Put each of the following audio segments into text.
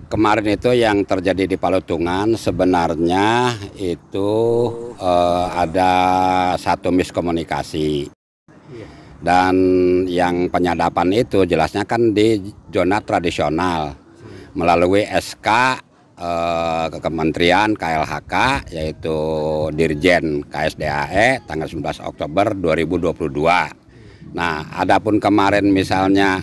Kemarin itu yang terjadi di Palutungan sebenarnya itu ada satu miskomunikasi. Dan yang penyadapan itu jelasnya kan di zona tradisional melalui SK Kementerian KLHK yaitu Dirjen KSDAE tanggal 19 Oktober 2022. Nah, adapun kemarin misalnya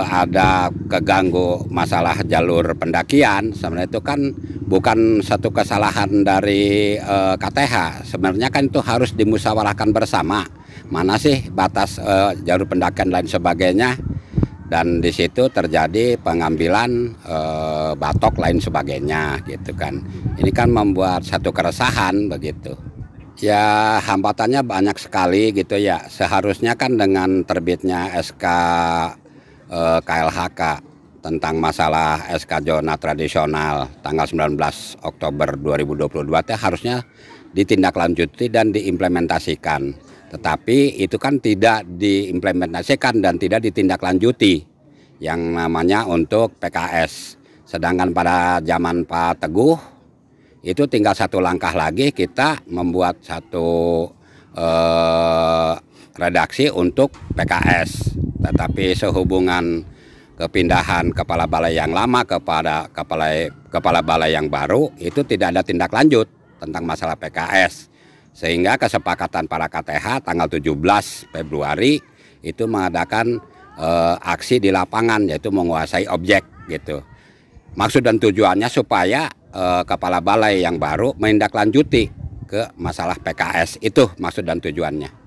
ada keganggu masalah jalur pendakian, sebenarnya itu kan bukan satu kesalahan dari KTH. Sebenarnya kan itu harus dimusyawarahkan bersama. Mana sih batas jalur pendakian dan sebagainya, dan di situ terjadi pengambilan batok lain sebagainya gitu kan. Ini kan membuat satu keresahan begitu. Ya hambatannya banyak sekali gitu ya. Seharusnya kan dengan terbitnya SK KLHK tentang masalah SK zona tradisional tanggal 19 Oktober 2022 itu harusnya ditindaklanjuti dan diimplementasikan. Tetapi itu kan tidak diimplementasikan dan tidak ditindaklanjuti yang namanya untuk PKS. Sedangkan pada zaman Pak Teguh itu tinggal satu langkah lagi kita membuat satu redaksi untuk PKS. Tetapi sehubungan kepindahan kepala balai yang lama kepada kepala balai yang baru itu tidak ada tindak lanjut tentang masalah PKS. Sehingga kesepakatan para KTH tanggal 17 Februari itu mengadakan aksi di lapangan, yaitu menguasai objek gitu. Maksud dan tujuannya supaya kepala balai yang baru menindaklanjuti ke masalah PKS, itu maksud dan tujuannya.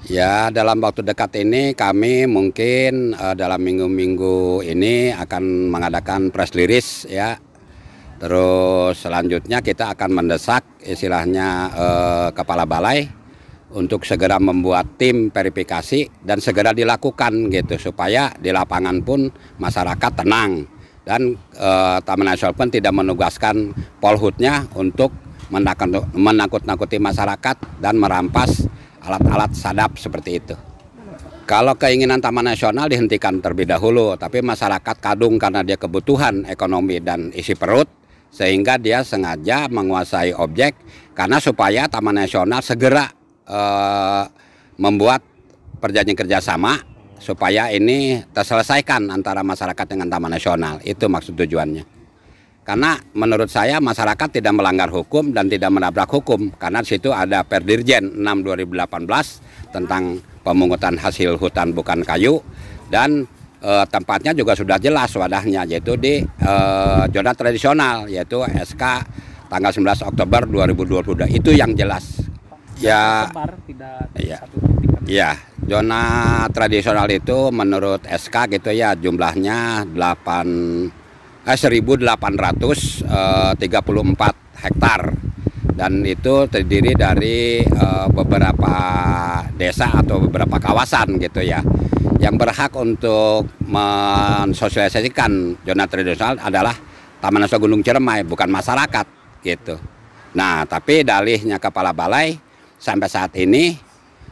Ya, dalam waktu dekat ini kami mungkin dalam minggu-minggu ini akan mengadakan press release ya. Terus selanjutnya kita akan mendesak istilahnya kepala balai untuk segera membuat tim verifikasi dan segera dilakukan gitu supaya di lapangan pun masyarakat tenang dan Taman Nasional pun tidak menugaskan Polhutnya untuk menakut-nakuti masyarakat dan merampas alat-alat sadap seperti itu. Kalau keinginan Taman Nasional dihentikan terlebih dahulu, tapi masyarakat kadung karena dia kebutuhan ekonomi dan isi perut, sehingga dia sengaja menguasai objek karena supaya Taman Nasional segera membuat perjanjian kerjasama supaya ini terselesaikan antara masyarakat dengan Taman Nasional. Itu maksud tujuannya. Karena menurut saya masyarakat tidak melanggar hukum dan tidak menabrak hukum karena di situ ada Perdirjen 6 2018 tentang pemungutan hasil hutan bukan kayu dan tempatnya juga sudah jelas wadahnya yaitu di zona tradisional yaitu SK tanggal 19 Oktober 2022 itu yang jelas. Ya, ya, zona tradisional itu menurut SK gitu ya jumlahnya 1.834 hektar dan itu terdiri dari beberapa desa atau beberapa kawasan gitu ya. Yang berhak untuk mensosialisasikan zona tradisional adalah Taman Nasional Gunung Ciremai, bukan masyarakat gitu. Nah, tapi dalihnya kepala balai sampai saat ini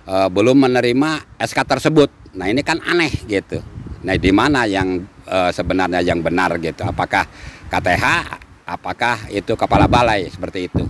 belum menerima SK tersebut. Nah, ini kan aneh gitu. Nah, di mana yang sebenarnya yang benar gitu? Apakah KTH, apakah itu kepala balai seperti itu?